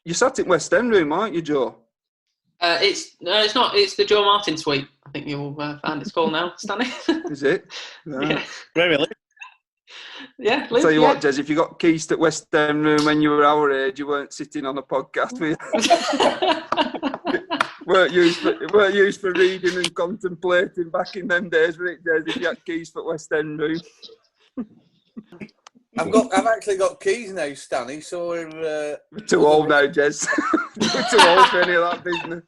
You sat in West End room, aren't you, Joe? It's not. It's the Joe Martin suite. I think you'll find it's called now, Stanley. Is it? Right. Yeah. Where we live. Yeah, I'll tell you what, Jez, if you got keys to West End room when you were our age, you weren't sitting on a podcast with weren't used for reading and contemplating back in them days, were it, Jez, if you had keys for West End room? I've actually got keys now, Stanley, so we're too old now, Jez. We're too old for any of that business.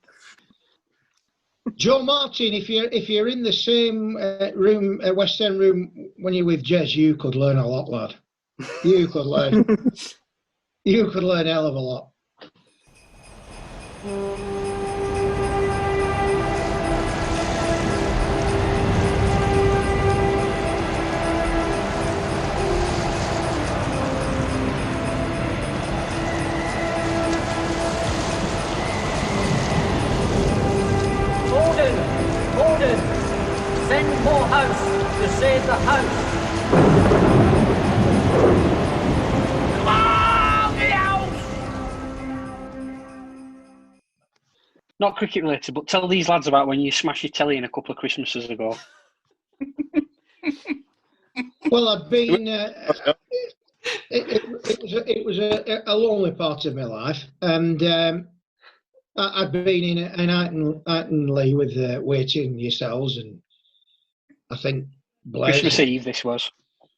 Joe Martin, if you're in the same room, West End room, when you're with Jez, you could learn a lot, lad. You could learn. You could learn a hell of a lot. Gordon, send Moorhouse to save the house. Come on, the house! Not cricket related, but tell these lads about when you smashed your telly in a couple of Christmases ago. Well, I've been. It was a lonely part of my life, and I'd been in Aiton Lee with waiting yourselves, and I think Christmas Eve this was.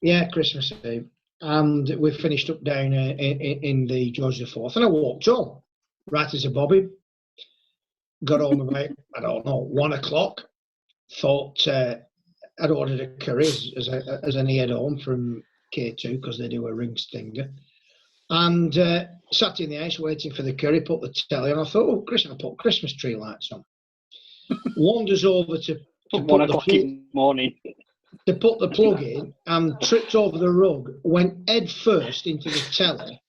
Yeah, Christmas Eve, and we finished up down in the George IV, and I walked home right as a bobby. Got home about 1 o'clock. Thought I'd ordered a curry as I neared home from K2 because they do a ring stinger. And sat in the house waiting for the curry, put the telly on. I thought, oh, Chris, I'll put Christmas tree lights on. Wanders over to 1 o'clock in the morning. To put the plug in and tripped over the rug, went head first into the telly,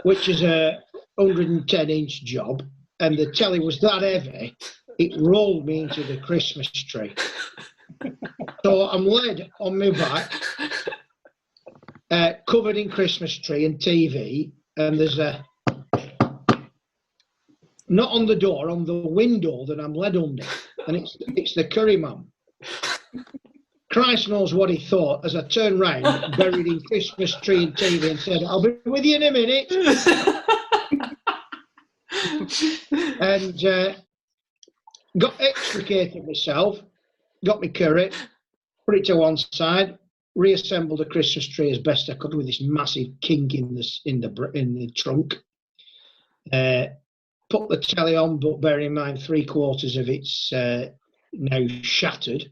which is a 110-inch job. And the telly was that heavy, it rolled me into the Christmas tree. So I'm led on my back, covered in Christmas tree and TV, and there's a, not on the door, on the window that I'm led under, and it's the curry man. Christ knows what he thought as I turned round, buried in Christmas tree and TV, and said, I'll be with you in a minute. And got extricated myself, got my curry, put it to one side, reassembled the Christmas tree as best I could with this massive kink in the trunk. Put the telly on, but bear in mind 3/4 of it's now shattered.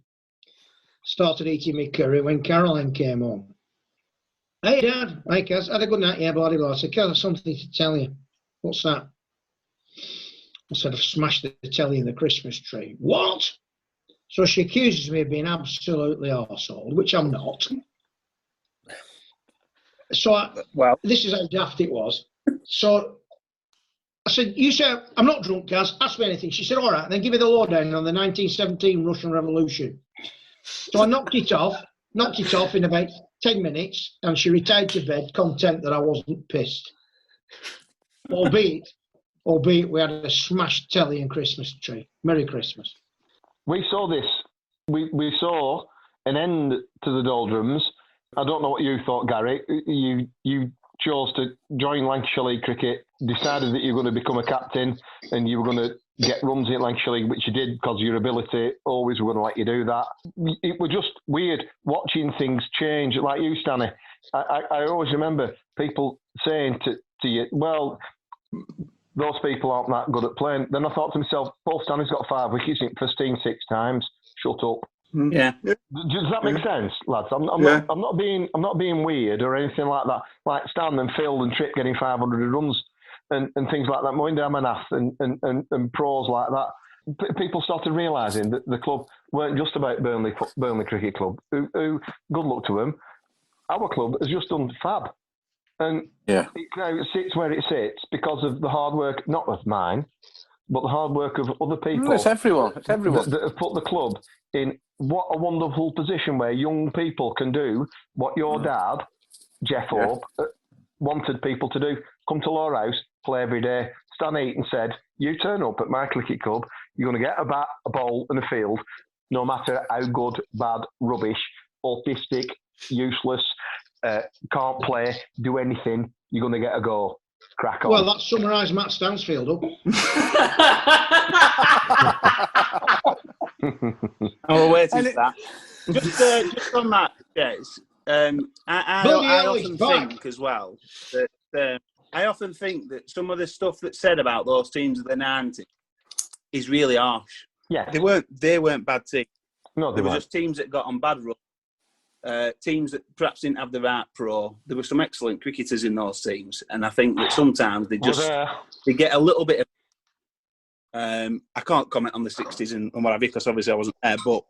Started eating my curry when Caroline came home. Hey Dad, hi Kaz, had a good night, yeah, blah blah blah. I said, Kaz, I've something to tell you. What's that? I said, I've smashed the telly in the Christmas tree. What? So she accuses me of being absolutely arsehole, which I'm not. So this is how daft it was. So I said, you say, I'm not drunk, Kaz, ask me anything. She said, all right, then give me the lowdown on the 1917 Russian Revolution. So I knocked it off in about 10 minutes, and she retired to bed, content that I wasn't pissed. Albeit we had a smashed telly and Christmas tree. Merry Christmas. We saw this. We saw an end to the doldrums. I don't know what you thought, Gary. You chose to join Lancashire League cricket, decided that you were going to become a captain and you were going to get runs in Lancashire League, which you did because your ability always were going to let you do that. It was just weird watching things change, like you, Stanley. I always remember people saying to you, well, those people aren't that good at playing. Then I thought to myself, Paul Stanley's got 5 wickets in first team 6 times. Shut up. Yeah. Does that make sense, lads? I'm not being weird or anything like that. Like Stan and Phil and Tripp getting 500 runs and things like that. Moinder Amanath and pros like that. People started realising that the club weren't just about Burnley Cricket Club. Who good luck to them. Our club has just done fab. And it now sits where it sits because of the hard work, not of mine, but the hard work of other people. It's everyone. It's everyone. That have put the club in what a wonderful position where young people can do what your dad, Jeff Hope, wanted people to do. come to Lowerhouse, play every day. Stan Eaton said, you turn up at my cricket club, you're going to get a bat, a ball and a field, no matter how good, bad, rubbish, autistic, useless, can't play, do anything, you're going to get a go. Crack on. Well, that summarised Matt Stansfield up. Oh, wait till that. Just on that, Jez, I often think as well that I often think that some of the stuff that's said about those teams of the 90s is really harsh. Yeah, they weren't bad teams. No, they were just teams that got on bad runs. Teams that perhaps didn't have the right pro. There were some excellent cricketers in those teams, and I think that sometimes they get a little bit of. I can't comment on the 60s and what have you, because obviously I wasn't there, but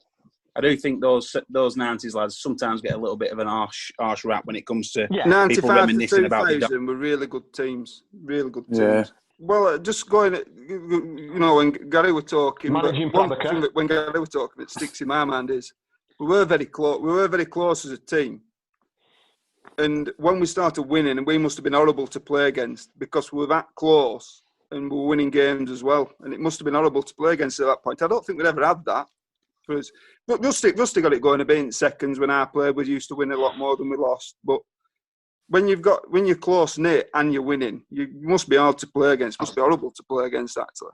I do think those 90s lads sometimes get a little bit of an harsh rap when it comes to people 95 reminiscing to about 2000 were really good teams. Really good teams. Yeah. Well, just going, when Gary were talking, when Gary was talking, it sticks in my mind is we were very close. We were very close as a team, and when we started winning, and we must have been horrible to play against because we were that close and we were winning games as well, and it must have been horrible to play against at that point. I don't think we'd ever had that. But Rusty got it going a bit in seconds when I played. We used to win a lot more than we lost, but. When you're close knit and you're winning, you must be hard to play against. Must be horrible to play against. Actually,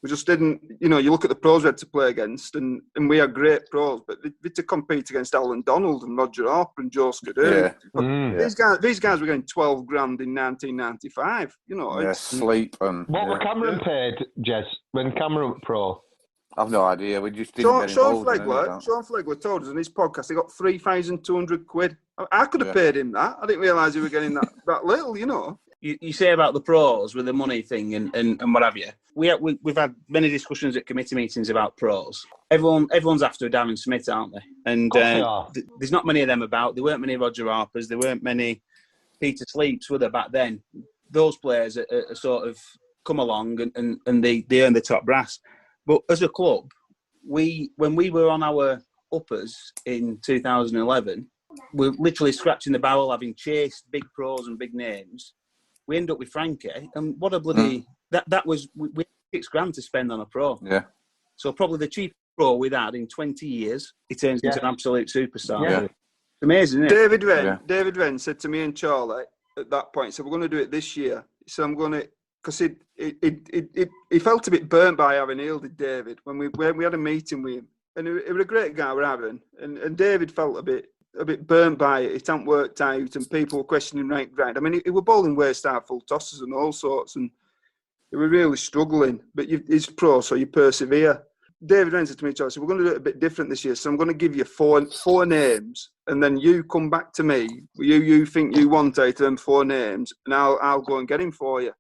we just didn't. You look at the pros we had to play against, and we had great pros, but to compete against Alan Donald and Roger Harper and Joe Scuderi. These guys were getting $12,000 in 1995. Sleep and what were Cameron paid, Jez, when Cameron went pro? I've no idea. We just didn't get involved. Sean Flegler told us in his podcast he got £3,200. I could have paid him that. I didn't realise he was getting that little. You say about the pros with the money thing and what have you. We've had many discussions at committee meetings about pros. Everyone's after Darren Smith, aren't they? And there's not many of them about. There weren't many Roger Harpers. There weren't many Peter Sleeps, were there back then? Those players are sort of come along and they earn the top brass. But as a club, when we were on our uppers in 2011, we're literally scratching the barrel, having chased big pros and big names. We end up with Frankie, and what a bloody that was. We had $6,000 to spend on a pro. Yeah. So probably the cheapest pro we'd had in 20 years. He turns into an absolute superstar. Yeah. It's amazing, isn't it? David Wren said to me and Charlie at that point, "So we're going to do it this year." So I'm going to. Because he felt a bit burnt by Aaron Hill, did David, when we had a meeting with him. And it was a great guy we're having. And David felt a bit burnt by it. It hadn't worked out and people were questioning right ground. I mean, he was bowling waist out full tosses and all sorts, and he was really struggling. But he's pro, so you persevere. David Wren said to me, Charlie, so we're going to do it a bit different this year. So I'm going to give you four names, and then you come back to me. You think you want out of them 4 names, and I'll go and get him for you.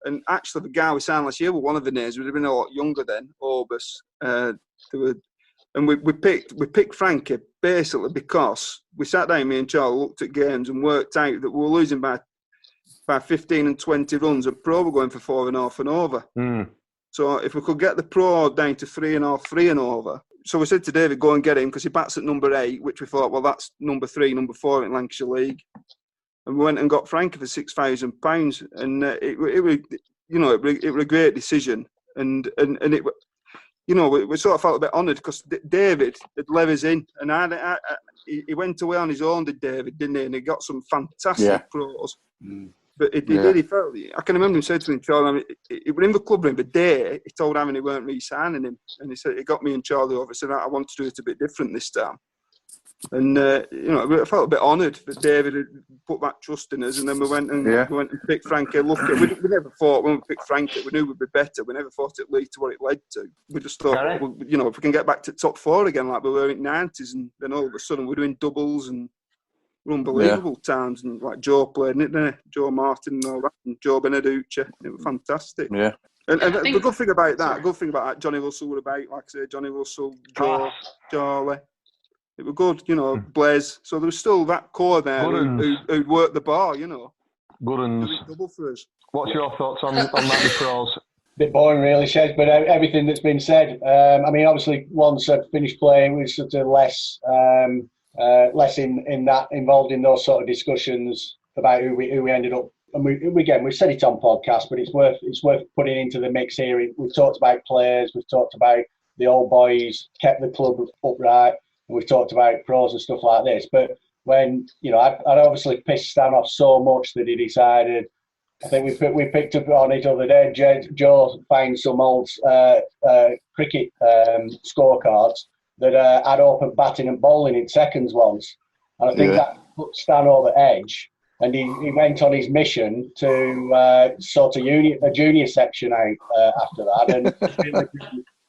And actually, the guy we signed last year were one of the names. We'd have been a lot younger then, Orbis. And we picked Frankie basically because we sat down, me and Charlie, looked at games and worked out that we were losing by 15 and 20 runs, and pro were going for 4.5 and over. So if we could get the pro down to 3.5, 3 and over. So we said to David, go and get him because he bats at number 8, which we thought, well, that's number 3, number 4 in Lancashire League. And we went and got Frankie for £6,000, and it was a great decision, and it, we sort of felt a bit honoured because David had let us in, and he went away on his own, did David, didn't he? And he got some fantastic pros. But he felt. I can remember him saying to me, Charlie, he was in the club room the day he told Aaron he weren't re-signing him, and he said he got me and Charlie over. Said I want to do it a bit different this time. And I felt a bit honoured that David had put that trust in us, and then we went and picked Frankie. Look, we never thought when we picked Frankie, we knew we'd be better. We never thought it'd lead to what it led to. We just thought, if we can get back to top 4 again, like we were in the 90s, and then all of a sudden we're doing doubles and unbelievable times, and like Joe played in it there, Joe Martin and all that, and Joe Beneducci. It was fantastic. Yeah. And the good thing about that, Johnny Russell were about, like I say, Johnny Russell, Joe, Charlie. It was good, Blaze. So there was still that core there who'd worked the bar, Good. Double for us. What's your thoughts on that, the pros? Bit boring, really, Shez, but everything that's been said. I mean, obviously, once I finished playing, we was sort of less in that involved in those sort of discussions about who we ended up and we've said it on podcast, but it's worth putting into the mix here. We've talked about players, we've talked about the old boys, kept the club upright, and we've talked about pros and stuff like this. But when, I'd obviously pissed Stan off so much that he decided, I think we picked up on it the other day, Joe found some old cricket scorecards that had open batting and bowling in seconds once. And I think that put Stan over edge. And he went on his mission to sort of a junior section out after that. And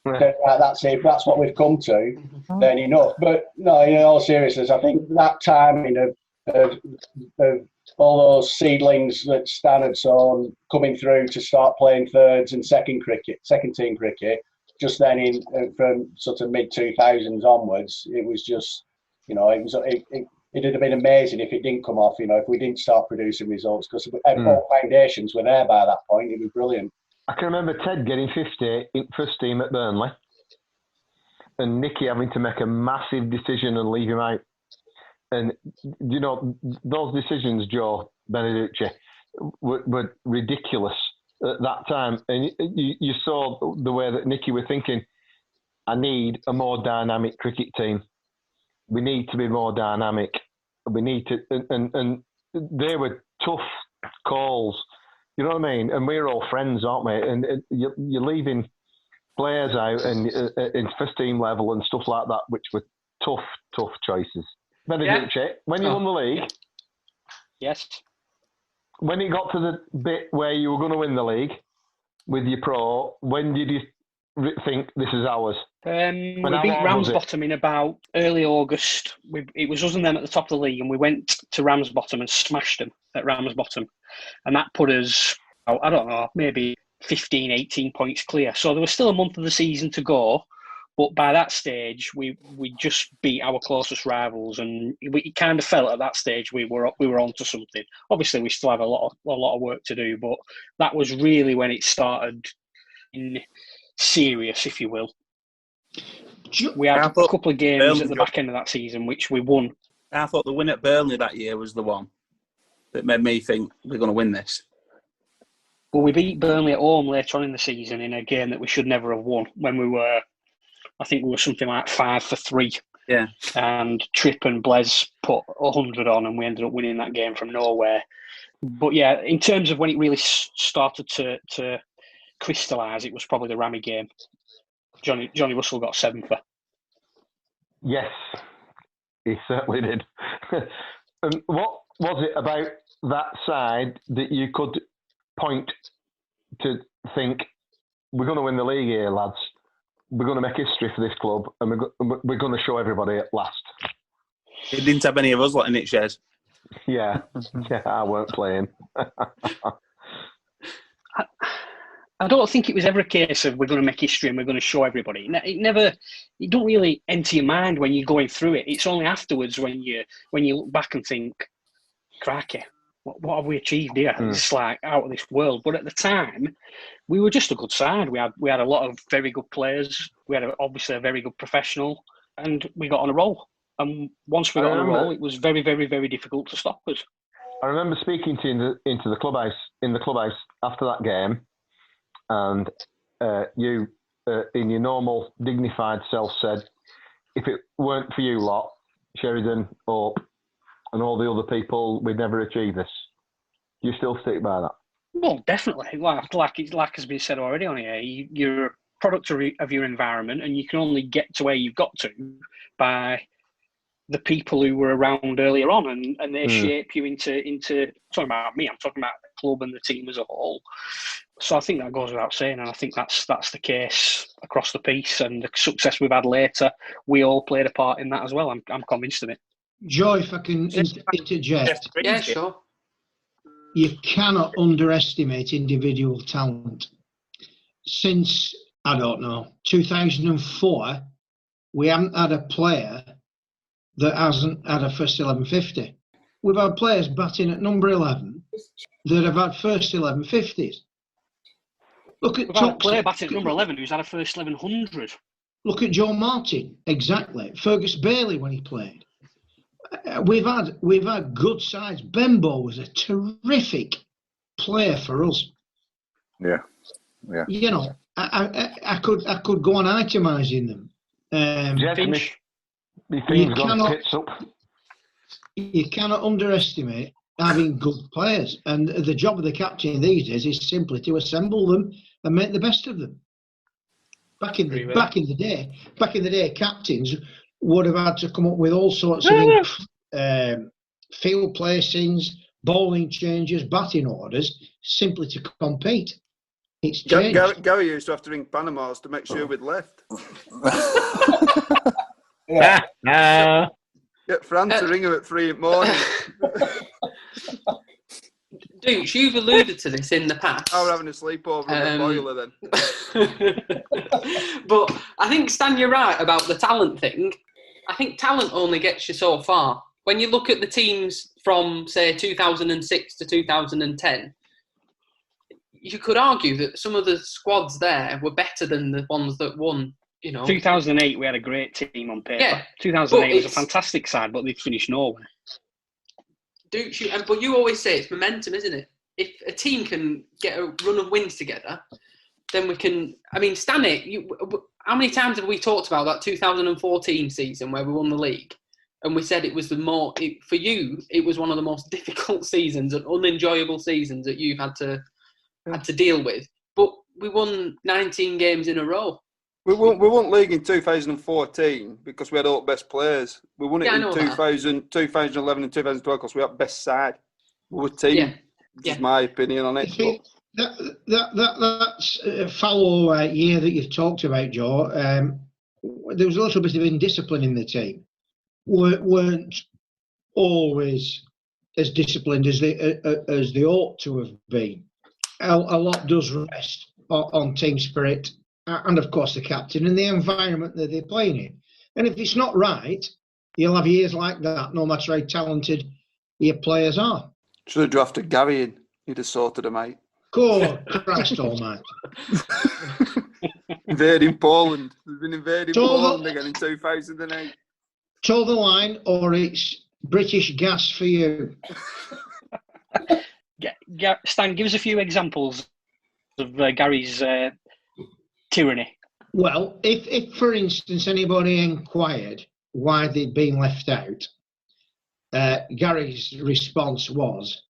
that's it. If that's what we've come to, then enough. But no, in all seriousness, I think that timing of all those seedlings that Stan had sown coming through to start playing thirds and second team cricket, just then from sort of mid-2000s onwards, it was just, it'd have been amazing if it didn't come off, if we didn't start producing results, because all foundations were there by that point. It was brilliant. I can remember Ted getting 50 in first team at Burnley and Nicky having to make a massive decision and leave him out. And, those decisions, Joe Beneducci, were ridiculous at that time. And you saw the way that Nicky were thinking, I need a more dynamic cricket team. We need to be more dynamic. We need to, and they were tough calls. You know what I mean? And we're all friends, aren't we? And you're leaving players out and in first team level and stuff like that, which were tough choices. Beneducci, when you won the league, yes. When it got to the bit where you were going to win the league with your pro, when did you think this is ours? We beat Ramsbottom in about early August. It was us and them at the top of the league, and we went to Ramsbottom and smashed them at Ramsbottom. And that put us, I don't know, maybe 15, 18 points clear. So there was still a month of the season to go. But by that stage, we just beat our closest rivals, and we kind of felt at that stage we were onto something. Obviously, we still have a lot of work to do, but that was really when it started in serious, if you will. We had a couple of games at the back end of that season which we won. I thought the win at Burnley that year was the one that made me think we're going to win this. Well, we beat Burnley at home later on in the season in a game that we should never have won, when I think we were something like 5 for 3. Yeah. And Tripp and Blaise put 100 on, and we ended up winning that game from nowhere. But yeah, in terms of when it really started to crystallise, it was probably the Rammy game. Johnny Russell got 7 for. Yes, he certainly did. And what was it about that side that you could point to think, we're going to win the league here, lads? We're going to make history for this club, and we're going to show everybody at last. It didn't have any of us letting it shed. Yeah, I weren't playing. I don't think it was ever a case of we're going to make history and we're going to show everybody. It don't really enter your mind when you're going through it. It's only afterwards when you look back and think, crikey, what have we achieved here? It's like out of this world. But at the time, we were just a good side. We had a lot of very good players. We had obviously a very good professional, and we got on a roll. And once we got on a roll, it was very, very, very difficult to stop us. I remember speaking to you into the clubhouse after that game, and you, in your normal dignified self, said, if it weren't for you lot, Sheridan, Hope, and all the other people, we'd never achieve this. Do you still stick by that? Well, definitely. Like has been said already on here, you're a product of your environment, and you can only get to where you've got to by the people who were around earlier on, and they shape you into talking about me, I'm talking about the club and the team as a whole. So I think that goes without saying, and I think that's the case across the piece, and the success we've had later, we all played a part in that as well. I'm convinced of it. Joe, if I can interject. Yeah, sure. You cannot underestimate individual talent. Since, 2004, we haven't had a player that hasn't had a first 11 50. We've had players batting at number 11 that have had first 11 50s. Look at We've had a player batting at number 11 who's had a first 1100. Look at Joe Martin, exactly. Fergus Bailey when he played. We've had good sides. Bembo was a terrific player for us. Yeah. You know, I could go on itemising them. Finch. You cannot underestimate having good players, and the job of the captain these days is simply to assemble them and make the best of them. Back in the day, captains would have had to come up with all sorts of field placings, bowling changes, batting orders, simply to compete. It's changed. Gary used to have to ring Panama's to make sure we'd left. Get Fran to ring him at 3 in the morning. Dukes, you've alluded to this in the past. I was having a sleepover in the boiler then. But I think, Stan, you're right about the talent thing. I think talent only gets you so far. When you look at the teams from, say, 2006 to 2010, you could argue that some of the squads there were better than the ones that won. You know, 2008 we had a great team on paper. Yeah, 2008 was a fantastic side, but they finished nowhere. But you always say it's momentum, isn't it? If a team can get a run of wins together, then we can. I mean, Stanley, how many times have we talked about that 2014 season where we won the league, and we said it was for you, it was one of the most difficult seasons and unenjoyable seasons that you've had to deal with. But we won 19 games in a row. We won league in 2014 because we had all the best players. We won it in 2011 and 2012 because we had best side. We were a team. Just my opinion on it. That's a fallow year that you've talked about, Joe. There was a little bit of indiscipline in the team. Weren't always as disciplined as they ought to have been. A lot does rest on team spirit. And of course the captain and the environment that they're playing in. And if it's not right, you'll have years like that, no matter how talented your players are. Should have drafted Gary in. He'd have sorted them out. God, Christ almighty. Invading Poland. We've been invading Poland again in 2008. Toe the line, or it's British gas for you. Stan, give us a few examples of Gary's tyranny. Well, if for instance anybody inquired why they'd been left out, Gary's response was,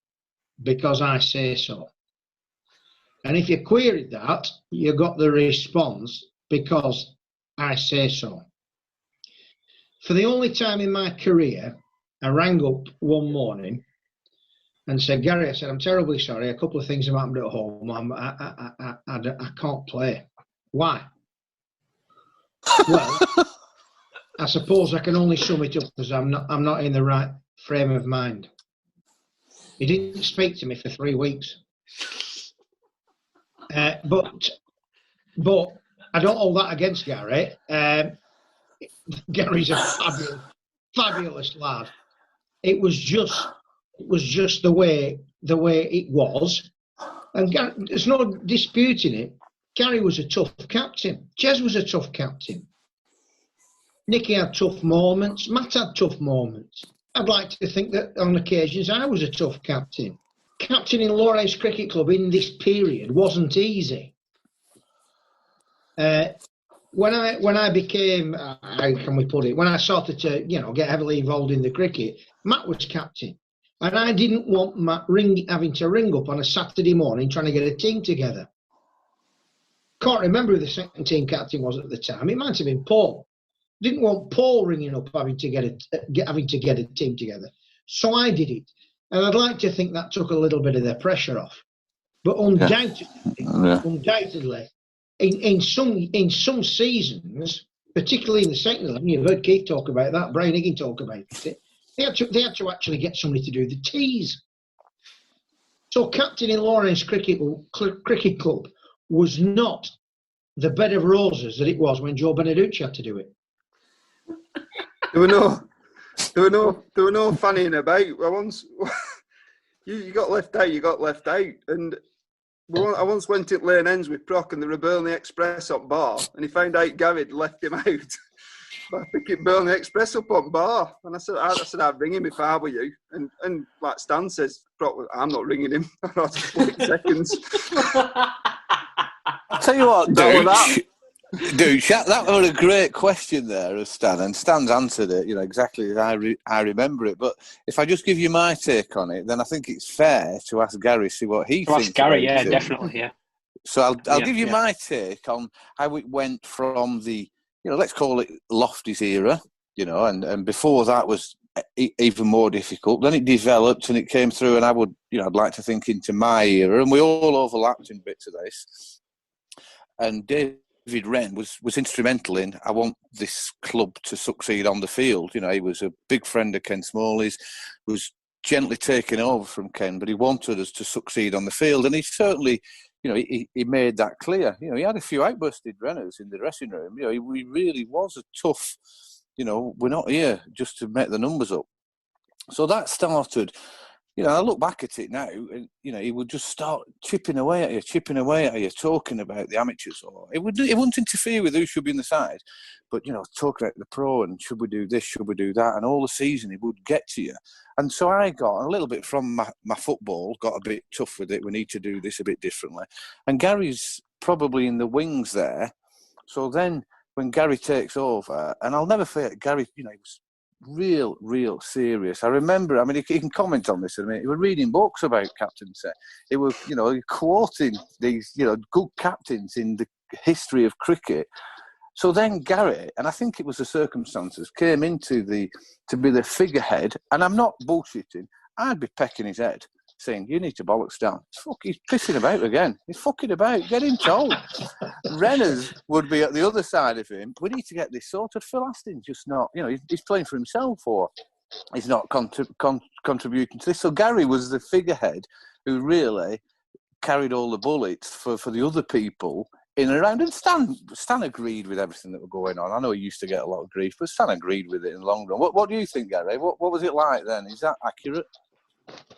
because I say so. And if you queried that, you got the response, because I say so. For the only time in my career, I rang up one morning and said, Gary, I said, I'm terribly sorry, a couple of things have happened at home. I can't play. Why? Well, I suppose I can only sum it up because I'm not in the right frame of mind. He didn't speak to me for 3 weeks. But I don't hold that against Gary. Gary's a fabulous lad. It was just the way it was, and Gary, there's no disputing it. Gary was a tough captain. Jez was a tough captain. Nicky had tough moments. Matt had tough moments. I'd like to think that on occasions I was a tough captain. Captaining Lowerhouse Cricket Club in this period wasn't easy. When I became, how can we put it? When I started to, get heavily involved in the cricket, Matt was captain, and I didn't want Matt having to ring up on a Saturday morning trying to get a team together. Can't remember who the second team captain was at the time. It might have been Paul. Didn't want Paul ringing up having to get a team together. So I did it, and I'd like to think that took a little bit of the pressure off. But undoubtedly, in some seasons, particularly in the second 11, you've heard Keith talk about that, Brian Higgin talk about it. They had to actually get somebody to do the tees. So captain in Lowerhouse Cricket Club was not the bed of roses that it was when Joe Beneducci had to do it. There were no fanning about. Once you got left out, you got left out. And I once went at Lane Ends with Proc, and they were burning the Express up bar, and he found out Gary had left him out. I think it Burnley Express up on bar. And I said I'd ring him if I were you. And like Stan says, I'm not ringing him. After 40 seconds. I'll tell you what, Douche, that was a great question there of Stan, and Stan's answered it, exactly as I remember it. But if I just give you my take on it, then I think it's fair to ask Gary, see what he thinks. Ask Gary, about yeah, definitely, yeah. So I'll give you my take on how it went from the, let's call it Lofty's era, and before that was even more difficult. Then it developed and it came through, and I'd like to think into my era, and we all overlapped in bits of this. And David Wren was instrumental in, I want this club to succeed on the field. He was a big friend of Ken Smalley's, was gently taking over from Ken, but he wanted us to succeed on the field. And he certainly, he made that clear. He had a few outbursted runners in the dressing room. He really was a tough, we're not here just to make the numbers up. So that started... I look back at it now, and he would just start chipping away at you, talking about the amateurs, or it wouldn't interfere with who should be in the side, but talking about the pro and should we do this, should we do that, and all the season he would get to you. And so I got a little bit from my football, got a bit tough with it. We need to do this a bit differently, and Gary's probably in the wings there. So then when Gary takes over, and I'll never forget Gary, he was real serious. I remember, he can comment on this in a minute. He was reading books about captaincy. He was, quoting these, good captains in the history of cricket. So then Gary, and I think it was the circumstances, came into to be the figurehead, and I'm not bullshitting, I'd be pecking his head, saying, you need to bollocks down. He's pissing about again. He's fucking about. Get him told. Renners would be at the other side of him. We need to get this sorted. Phil Astin's just not, he's playing for himself, or he's not contributing to this. So Gary was the figurehead who really carried all the bullets for the other people in and around. And Stan agreed with everything that was going on. I know he used to get a lot of grief, but Stan agreed with it in the long run. What do you think, Gary? What was it like then? Is that accurate?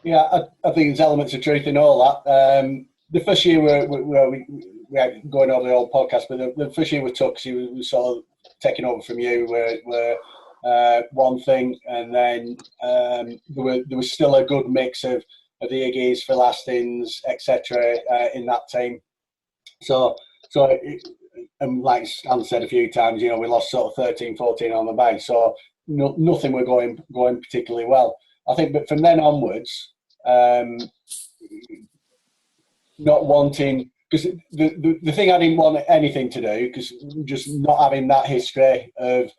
Yeah, I think there's elements of truth in all that. The first year we had going over the old podcast, but the first year we took, he was sort of taking over from you, were one thing, and then there was still a good mix of the Iggies, Phil Astins, etc. In that team. So and like Stan said a few times, we lost sort of 13, 14 on the bounce, so nothing were going particularly well. I think, but from then onwards, not wanting, because the thing I didn't want anything to do, because just not having that history of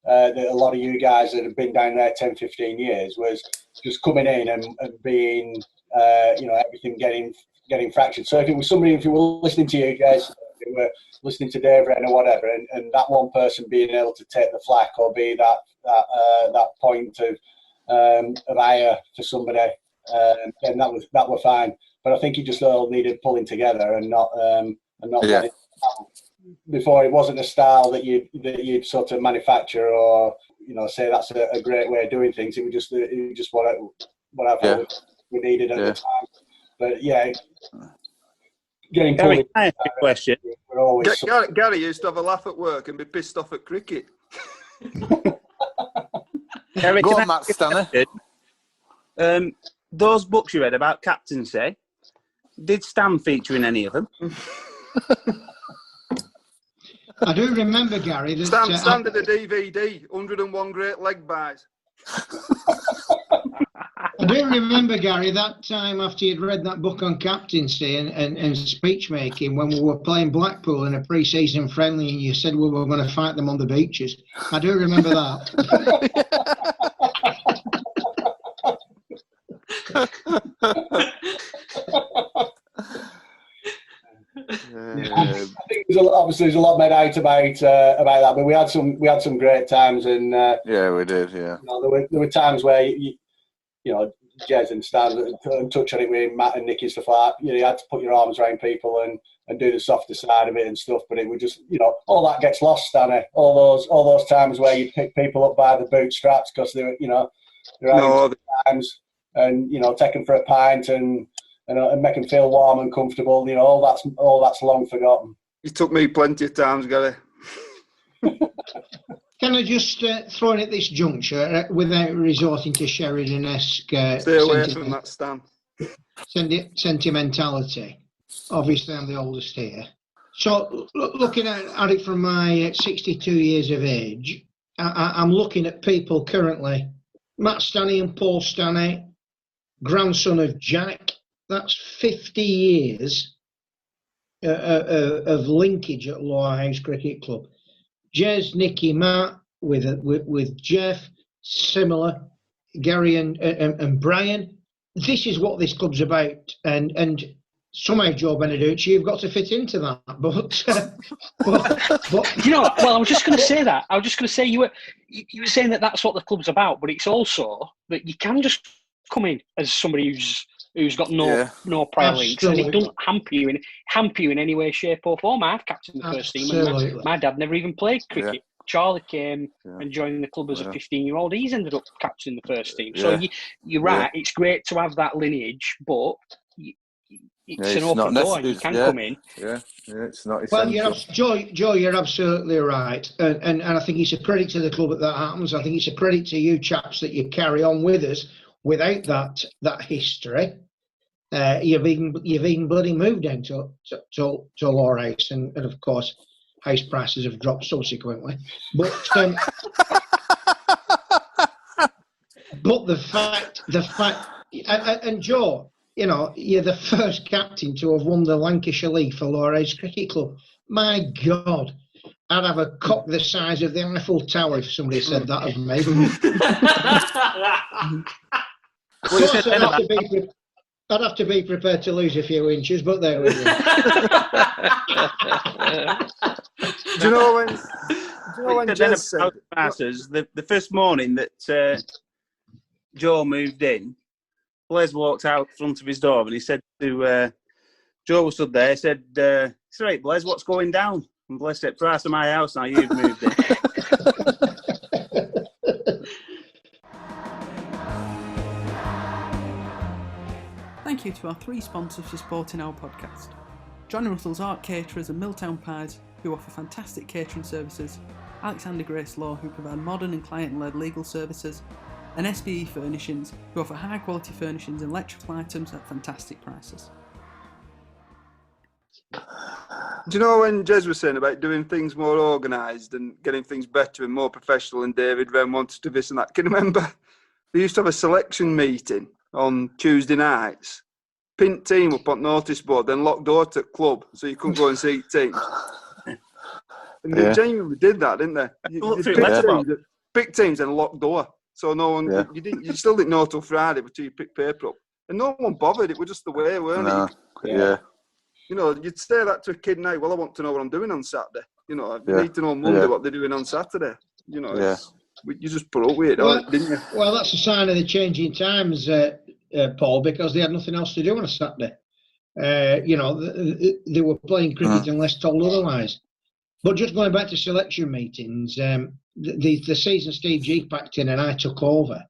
that a lot of you guys that have been down there 10, 15 years, was just coming in and being, everything getting fractured. So if it was somebody, if you were listening to you guys, you were listening to Dave Wren or whatever, and that one person being able to take the flak or be that point of hire for somebody, and that was fine. But I think it just all needed pulling together and not letting it down. Before, it wasn't a style that you'd sort of manufacture or say that's a great way of doing things. It was just what I thought we needed at the time. But yeah, getting pulled. Gary, I have a question. Gary used to have a laugh at work and be pissed off at cricket. Gary, go on, Matt Stanner. Those books you read about captaincy, did Stan feature in any of them? I do remember, Gary. That, Stan did a DVD, 101 Great Leg Buys. I do remember, Gary, that time after you'd read that book on captaincy and speech making, when we were playing Blackpool in a pre-season friendly, and you said we were going to fight them on the beaches. I do remember that. I think there's a lot made out about that, but we had some great times, and yeah, we did. Yeah, there were times where Jez and Stan touch on it with Matt and Nicky and stuff like that. You had to put your arms around people and do the softer side of it and stuff, but it would just all that gets lost, Stanley. All those times where you pick people up by the bootstraps because they're times, and take them for a pint and make them feel warm and comfortable. All that's long forgotten. You took me plenty of times, Gary. Can I just throw in at this juncture, without resorting to Sheridan-esque stay away from that, Stan. Sentimentality. Obviously, I'm the oldest here. So, looking at it from my 62 years of age, I'm looking at people currently. Matt Stanley and Paul Stanley, grandson of Jack. That's 50 years of linkage at Lowerhouse Cricket Club. Jez, Nicky, Matt, with Jeff, similar, Gary and Brian. This is what this club's about, and somehow, Joe Beneducci, you've got to fit into that. But you know, well, I was just going to say that. I was just going to say you were saying that that's what the club's about, but it's also that you can just come in as somebody who's got no prior links, and it doesn't hamper you in any way, shape, or form. I've captained the first team, and my dad never even played cricket. Yeah. Charlie came and joined the club as a 15-year-old. He's ended up captaining the first team. So you're right. It's great to have that lineage, but it's an open door. You can come in. Yeah, it's not essential. Well, Joe, you're absolutely right, and I think it's a credit to the club that happens. I think it's a credit to you chaps that you carry on with us without that history. You've even bloody moved down to Lowerhouse, and of course, house prices have dropped subsequently. But but the fact, and Joe, you know, you're the first captain to have won the Lancashire League for Lowerhouse Cricket Club. My God, I'd have a cock the size of the Eiffel Tower if somebody said that of me. I'd have to be prepared to lose a few inches, but there we go. Do you know when Jez said the first morning that Joe moved in, Blaise walked out front of his door and he said to Joe was stood there. He said, "It's right, Blaise, what's going down?" And Blaise said, "Price of my house. Now you've moved in." Thank you to our 3 sponsors for supporting our podcast. John Russell's Art Caterers and Milltown Pies, who offer fantastic catering services, Alexander Grace Law, who provide modern and client-led legal services, and SBE Furnishings, who offer high-quality furnishings and electrical items at fantastic prices. Do you know when Jez was saying about doing things more organised and getting things better and more professional, and David Wren wanted to do this and that? Can you remember? We used to have a selection meeting on Tuesday nights, pint team up on notice board, then locked door to club so you couldn't go and see teams. And they genuinely did that, didn't they? You pick teams and locked door, so no one. Yeah. You still didn't know till Friday until you picked paper up, and no one bothered. It was just the way, weren't it? Yeah. You know, you'd say that to a kid now. Well, I want to know what I'm doing on Saturday. You know, I need to know Monday what they're doing on Saturday. You know, you just put up with it, didn't you? Well, that's a sign of the changing times, Paul, because they had nothing else to do on a Saturday. You know, they were playing cricket unless told otherwise. But just going back to selection meetings, the season Steve G packed in and I took over,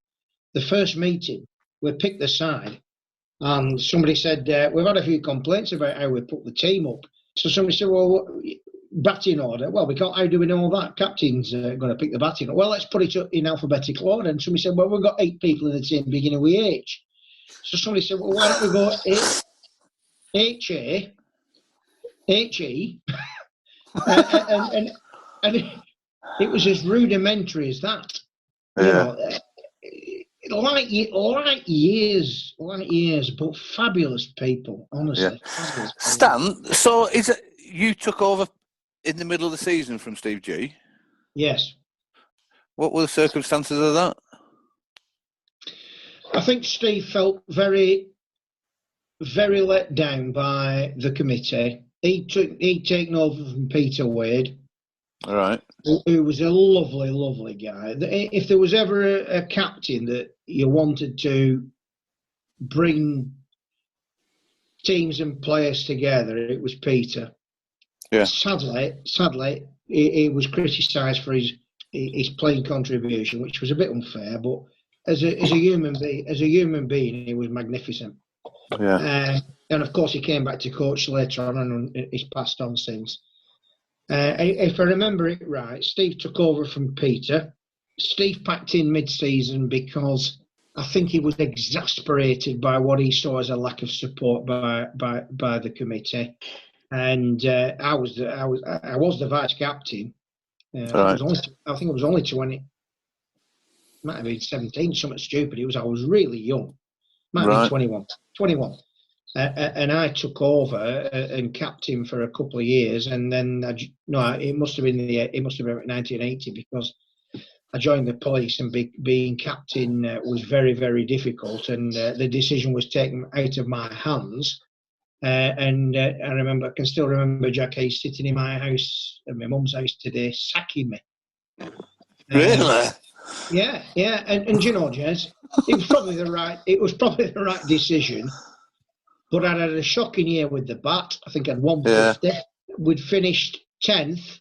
the first meeting, we picked the side, and somebody said, we've had a few complaints about how we put the team up. So somebody said, well, batting order. Well, how do we know that? Captain's going to pick the batting order. Well, let's put it in alphabetical order. And somebody said, well, we've got 8 people in the team beginning with H. So somebody said, well, why don't we go H-A, H-E? and it was as rudimentary as that. Yeah. You know, like years, but fabulous people, honestly. Yeah. Stan, so is it you took over in the middle of the season from Steve G? Yes. What were the circumstances of that? I think Steve felt very, very let down by the committee. He'd taken over from Peter Wade. All right. Who was a lovely, lovely guy. If there was ever a captain that you wanted to bring teams and players together, it was Peter. Yeah. Sadly, he was criticised for his playing contribution, which was a bit unfair. But as a human being, he was magnificent. Yeah. And of course, he came back to coach later on, and he's passed on since. If I remember it right, Steve took over from Peter. Steve packed in mid-season because I think he was exasperated by what he saw as a lack of support by the committee, and I was the vice captain. Right. I think it was only 20. Might have been 17, something stupid. I was really young. Might have been 21. And I took over and captained for a couple of years, and then it must have been 1980 because I joined the police, and being captain was very, very difficult, and the decision was taken out of my hands. And I can still remember Jack Hayes sitting in my house, at my mum's house today, sacking me. Really? Yeah, and you know, Jez, it was probably the right decision. But I'd had a shocking year with the bat. I think I'd won 50. We'd finished 10th.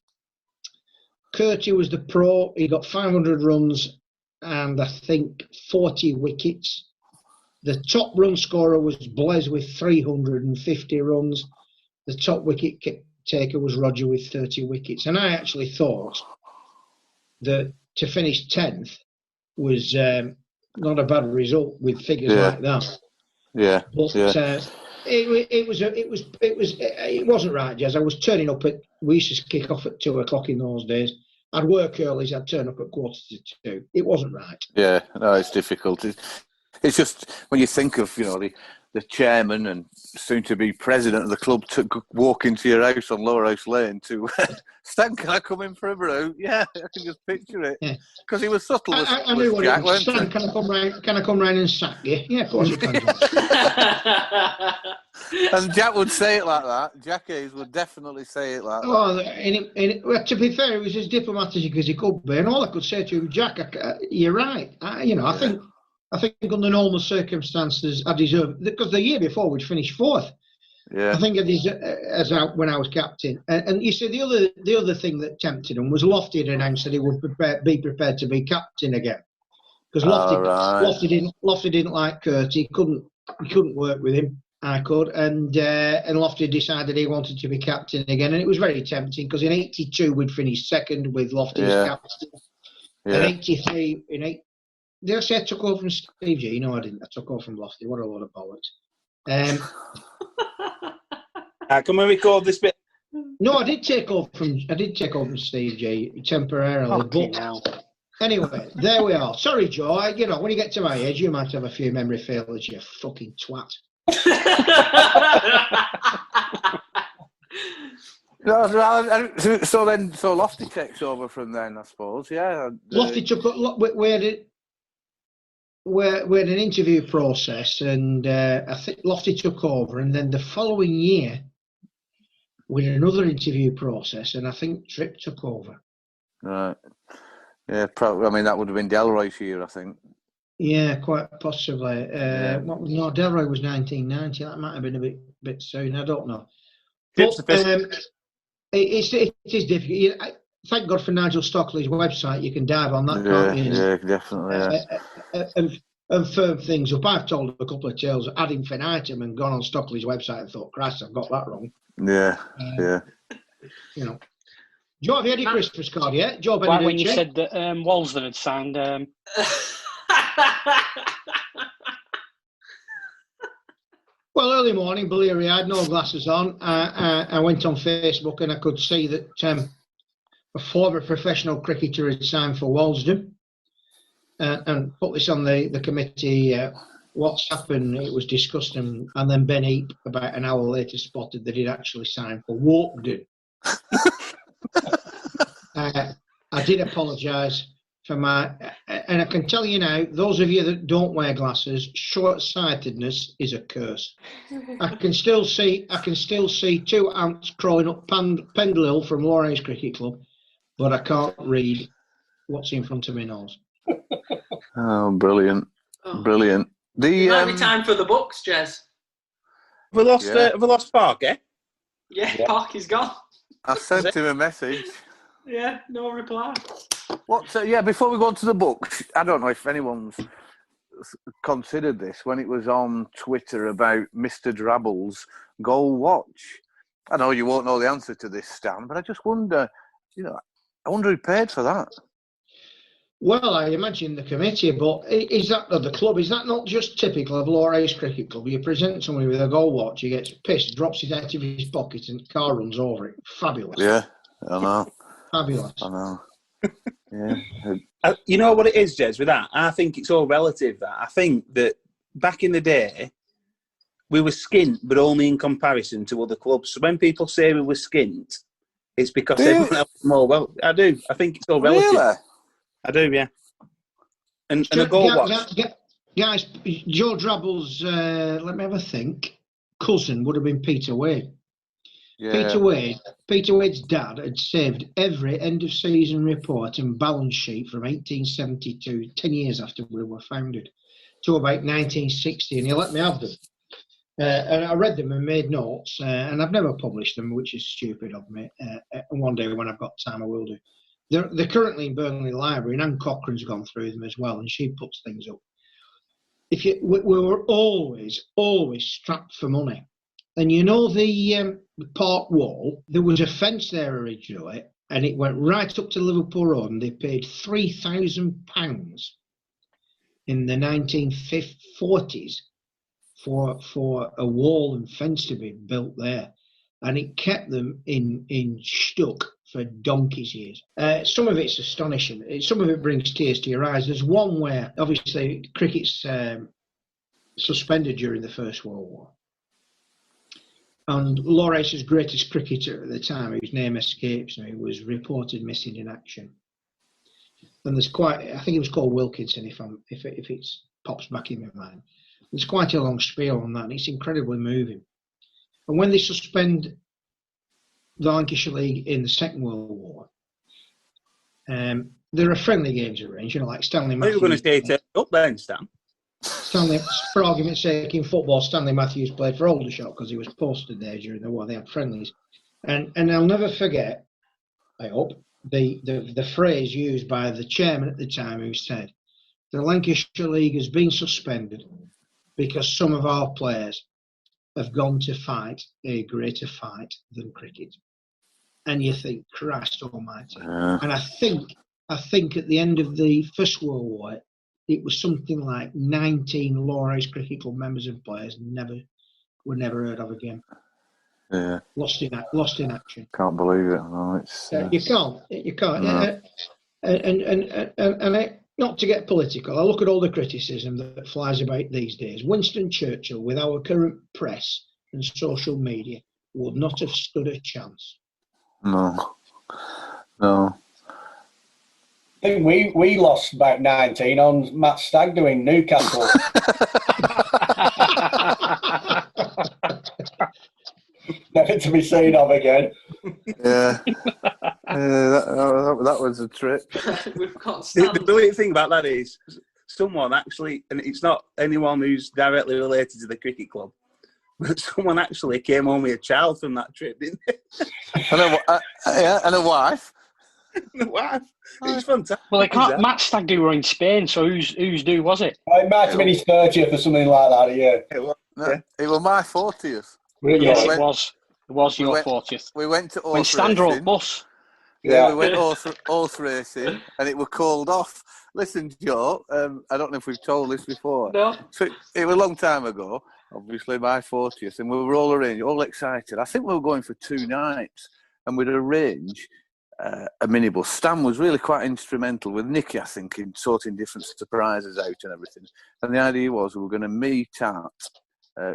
Curtie was the pro. He got 500 runs and I think 40 wickets. The top run scorer was Blaise with 350 runs. The top wicket taker was Roger with 30 wickets. And I actually thought that to finish 10th was not a bad result with figures like that. Yeah, but it wasn't right, Jez. I was turning up we used to kick off at 2:00 in those days. I'd work early, so I'd turn up at 1:45. It wasn't right. Yeah, no, it's difficult. It's just when you think of the chairman and soon to be president of the club to walk into your house on Lowerhouse Lane to Stan, can I come in for a brew? Yeah, I can just picture it because he was subtle. I knew what it was. Stan, can I come round and sack you? Yeah, of course you can. And Jack would say it like that. Jack Hayes would definitely say it like that. Well, to be fair, he was as diplomatic as he could be, and all I could say to him, Jack, you're right. I think under normal circumstances I deserve, because the year before we'd finished 4th. Yeah. I think when I was captain, and you see the other thing that tempted him was Lofty had announced that he would be prepared to be captain again, because Lofty didn't like Curtie. He couldn't work with him. I could, and Lofty decided he wanted to be captain again, and it was very tempting because in '82 we'd finished second with Lofty as captain. In '83, did I say I took over from Steve G? No, I didn't. I took over from Lofty. What a load of bollocks. Can we record this bit? No, I did take over from Steve G temporarily. Anyway, there we are. Sorry, Joe. When you get to my age, you might have a few memory failures. You fucking twat. So Lofty takes over from then, I suppose. Yeah. Lofty took. We had an interview process, and I think Lofty took over, and then the following year we had another interview process, and I think Tripp took over. Right. Yeah, probably. I mean, that would have been Delroy's year, I think. Yeah, quite possibly. No, Delroy was 1990. That might have been a bit soon. I don't know. But it is difficult. Thank God for Nigel Stockley's website. You can dive on that, can't you? Yeah, definitely. And firm things up. I've told a couple of tales ad infinitum and gone on Stockley's website and thought, Christ, I've got that wrong. Yeah. Joe, have you had your Christmas card yet? Joe, when you said that Walsden had signed. Well, early morning, bleary-eyed, no glasses on. I went on Facebook and I could see that a former professional cricketer had signed for Walsden, and put this on the committee WhatsApp, and it was discussed, and then Ben Heap about an hour later spotted that he'd actually signed for Walkden. I did apologise for and I can tell you now, those of you that don't wear glasses, short-sightedness is a curse. I can still see 2 ants crawling up Pendle Hill from Lowerhouse Cricket Club, but I can't read what's in front of my nose. Oh, brilliant. Brilliant. It might be time for the books, Jez. We lost Park, eh? Yeah, Park is gone. I sent him a message. Yeah, no reply. Before we go on to the books, I don't know if anyone's considered this when it was on Twitter about Mr. Drabble's goal watch. I know you won't know the answer to this, Stan, but I just wonder, I wonder who paid for that. Well, I imagine the committee, but is that the club? Is that not just typical of Lowerhouse Cricket Club? You present somebody with a goal watch, he gets pissed, drops it out of his pocket, and the car runs over it. Fabulous. Yeah, I know. Fabulous. I know. Yeah. You know what it is, Jez, with that? I think it's all relative, that. I think that back in the day, we were skint, but only in comparison to other clubs. So when people say we were skint, it's because everyone else was more well. I do. I think it's all relative. Really? I do, yeah. And a goal watch. Guys, Joe Drabble's, let me have a think, cousin would have been Peter Wade. Yeah. Peter Wade's dad had saved every end-of-season report and balance sheet from 1872, 10 years after we were founded, to about 1960, and he let me have them. And I read them and made notes, and I've never published them, which is stupid of me. And one day when I've got time, I will do. They're currently in Burnley Library, and Anne Cochrane's gone through them as well, and she puts things up. We were always strapped for money. And you know the park wall, there was a fence there originally, and it went right up to Liverpool Road, and they paid £3,000 in the 1940s for a wall and fence to be built there. And it kept them in stuck for donkey's years. Some of it's astonishing. Some of it brings tears to your eyes. There's one where, obviously, cricket's suspended during the First World War. And Lowerhouse's greatest cricketer at the time, whose name escapes me, was reported missing in action. And there's I think it was called Wilkinson, if it pops back in my mind. There's quite a long spiel on that, and it's incredibly moving. And when they suspend the Lancashire League in the Second World War, there are friendly games arranged, like Stanley Matthews. You were going to say up then, Stan. Stanley, for argument's sake, in football, Stanley Matthews played for Aldershot because he was posted there during the war. They had friendlies, and I'll never forget, I hope, the phrase used by the chairman at the time, who said, "The Lancashire League has been suspended because some of our players have gone to fight a greater fight than cricket." And you think, Christ Almighty! And I think at the end of the First World War, it was something like 19 Lowerhouse Cricket Club members and players were never heard of again. Yeah. Lost in action. Can't believe it. No, it's You can't. No. And not to get political, I look at all the criticism that flies about these days. Winston Churchill, with our current press and social media, would not have stood a chance. No. I think we lost about 19 on Matt Stagg doing Newcastle. Never to be seen of again. Yeah. That was a trip. We've got the brilliant thing about that is someone actually, and it's not anyone who's directly related to the cricket club, but someone actually came home with a child from that trip, didn't they? And a wife. The wife. It's fantastic. Well, they can't. Matt Stagg do were in Spain, so whose do was it? It might have been his 30th or something like that. Yeah. It was my 40th. Yes, it was. It was your 40th. We went to when Stan drove bus. Yeah, we went horse racing, and it was called off. Listen, Joe, I don't know if we've told this before. No. So it was a long time ago, obviously my 40th, and we were all arranged, all excited. I think we were going for 2 nights, and we'd arrange a minibus. Stan was really quite instrumental with Nicky, I think, in sorting different surprises out and everything. And the idea was we were going to meet at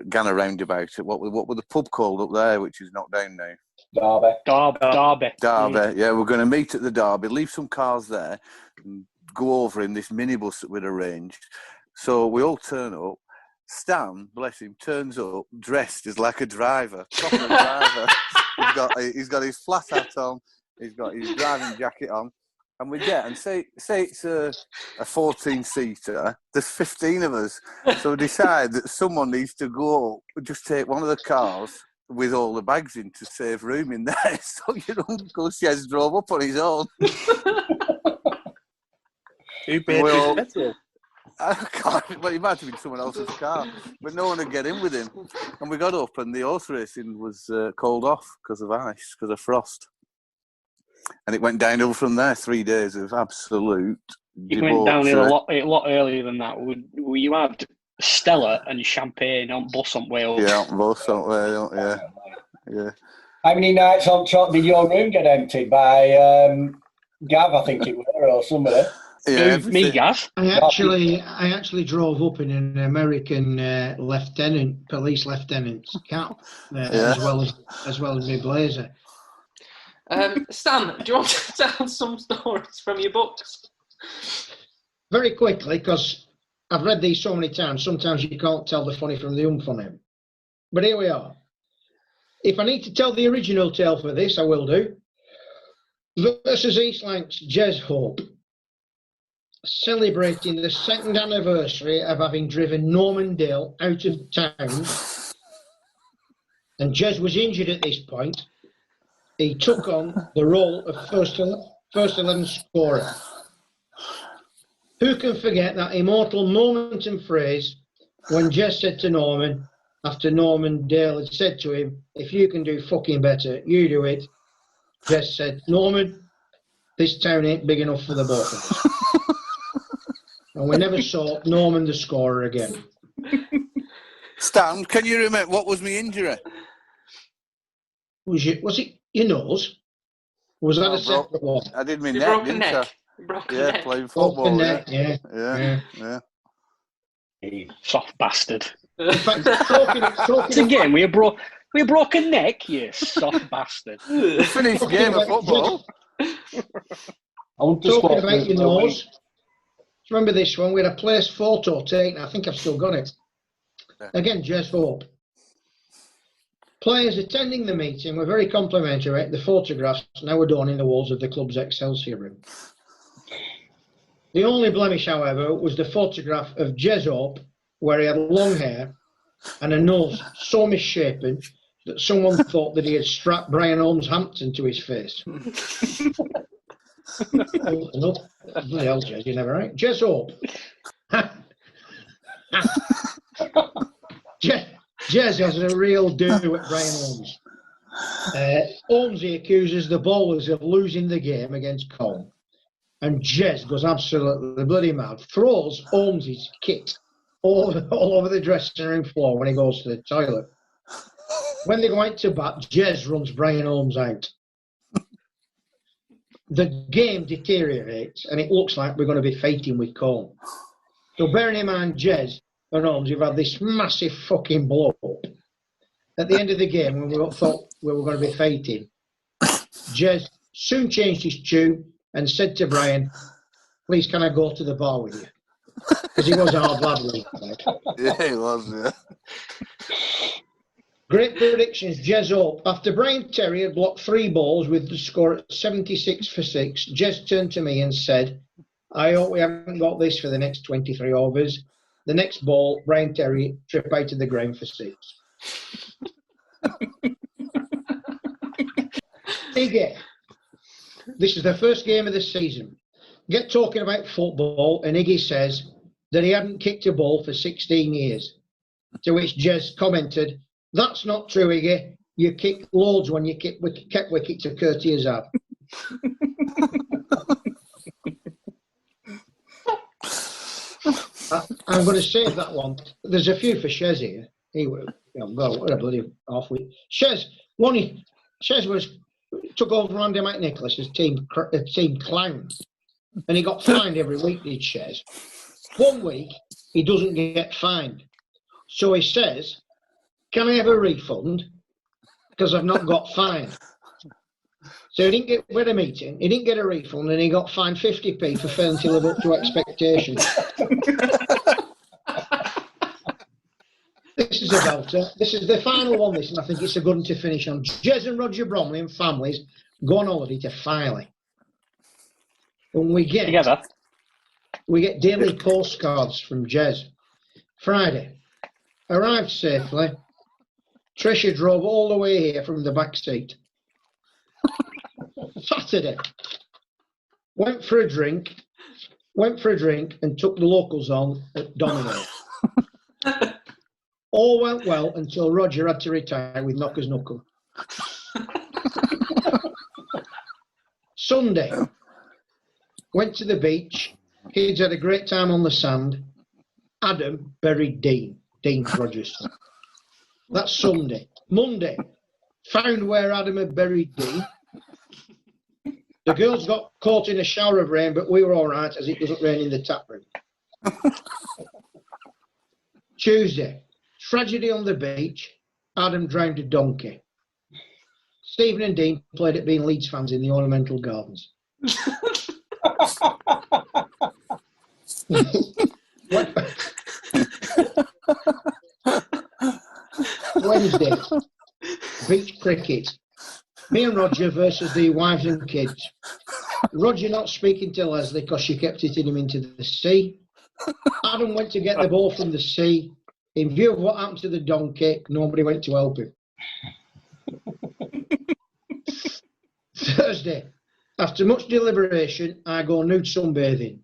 Ganna Roundabout at what were the pub called up there, which is knocked down now? Derby. Yeah, we're going to meet at the Derby, leave some cars there, and go over in this minibus that we'd arranged. So we all turn up. Stan, bless him, turns up dressed as like a driver, proper driver. He's got his flat hat on. He's got his driving jacket on, and we get and say it's a 14-seater. There's 15 of us, so we decide that someone needs to go. Just take one of the cars with all the bags in to save room in there. So your Uncle Shez drove up on his own. Who paid his petrol? I can't. Well, he might have been someone else's car, but no one would get in with him. And we got up, and the horse racing was called off because of ice, because of frost. And it went downhill from there. 3 days of absolute. It went downhill a lot earlier than that. You had Stella and champagne on bus on Wales. Yeah, on bus on Wales. Yeah. How many nights on top did your room get emptied by Gav? I think it was, or somebody. Yeah, me, Gav. I actually drove up in an American police lieutenant's cap, as well as my blazer. Stan, do you want to tell some stories from your books? Very quickly, because I've read these so many times, sometimes you can't tell the funny from the unfunny. But here we are. If I need to tell the original tale for this, I will do. Versus East Lancs, Jez Hope, celebrating the 2nd anniversary of having driven Norman Dale out of town. And Jez was injured at this point. He took on the role of first 11 scorer. Who can forget that immortal moment and phrase when Jez said to Norman, after Norman Dale had said to him, if you can do fucking better, you do it. Jez said, Norman, this town ain't big enough for the both of us. And we never saw Norman the scorer again. Stan, can you remember what was my injury? Was it your nose? Was that a separate one? I did my neck, broken neck. Broken neck. Playing football. Neck, yeah. Soft bastard. In fact, it's a game with a broken neck, you soft bastard. Finished game of football. Talking about your nose. Remember this one? We had a place photo taken. I think I've still got it. Again, Jez Hope. Players attending the meeting were very complimentary. The photographs now adorning the walls of the club's Excelsior room. The only blemish, however, was the photograph of Jez Hope, where he had long hair and a nose so misshapen that someone thought that he had strapped Brian Holmes Hampton to his face. Bloody hell, Jez, you're never right. Jez Hope. Jez has a real do at Brian Holmes. Holmesy accuses the bowlers of losing the game against Cole. And Jez goes absolutely bloody mad, throws Holmesy's kit all over the dressing room floor when he goes to the toilet. When they go out to bat, Jez runs Brian Holmes out. The game deteriorates and it looks like we're going to be fighting with Cole. So bearing in mind, Jez and Holmes, you've had this massive fucking blow up. At the end of the game, when we thought we were going to be fighting, Jez soon changed his tune and said to Brian, please can I go to the bar with you? Because he was a hard lad. Yeah, he was, yeah. Great predictions, Jez Hope. After Brian Terry had blocked 3 balls with the score at 76 for 6, Jez turned to me and said, I hope we haven't got this for the next 23 overs. The next ball, Brian Terry trip out of the ground for 6. Iggy, this is the first game of the season. Get talking about football, and Iggy says that he hadn't kicked a ball for 16 years. To which Jez commented, that's not true, Iggy. You kicked loads when you kept wicket to Curtie Azab. I'm going to save that one. There's a few for Shez here. He will. What a bloody off week. Shez took over Andy McNicholas as team clown, and he got fined every week. Did Shez? 1 week he doesn't get fined, so he says, "Can I have a refund? Because I've not got fined." So he didn't get rid of meeting. He didn't get a refund, and he got fined 50p for failing to live up to expectations. This is a belter. This is the final one, and I think it's a good one to finish on. Jez and Roger Bromley and families go on holiday to Filey. And we get daily postcards from Jez. Friday, arrived safely. Tricia drove all the way here from the back seat. Saturday, went for a drink. went for a drink and took the locals on at Domino's. All went well until Roger had to retire with knocker's knuckle. Sunday, went to the beach. Kids had a great time on the sand. Adam buried Dean Rogers. That's Sunday. Monday, found where Adam had buried Dean. The girls got caught in a shower of rain, but we were all right as it doesn't rain in the tap room. Tuesday, tragedy on the beach. Adam drowned a donkey. Stephen and Dean played at being Leeds fans in the Ornamental Gardens. Wednesday, beach cricket. Me and Roger versus the wives and kids. Roger not speaking to Leslie because she kept hitting him into the sea. Adam went to get the ball from the sea. In view of what happened to the donkey, nobody went to help him. Thursday, after much deliberation, I go nude sunbathing.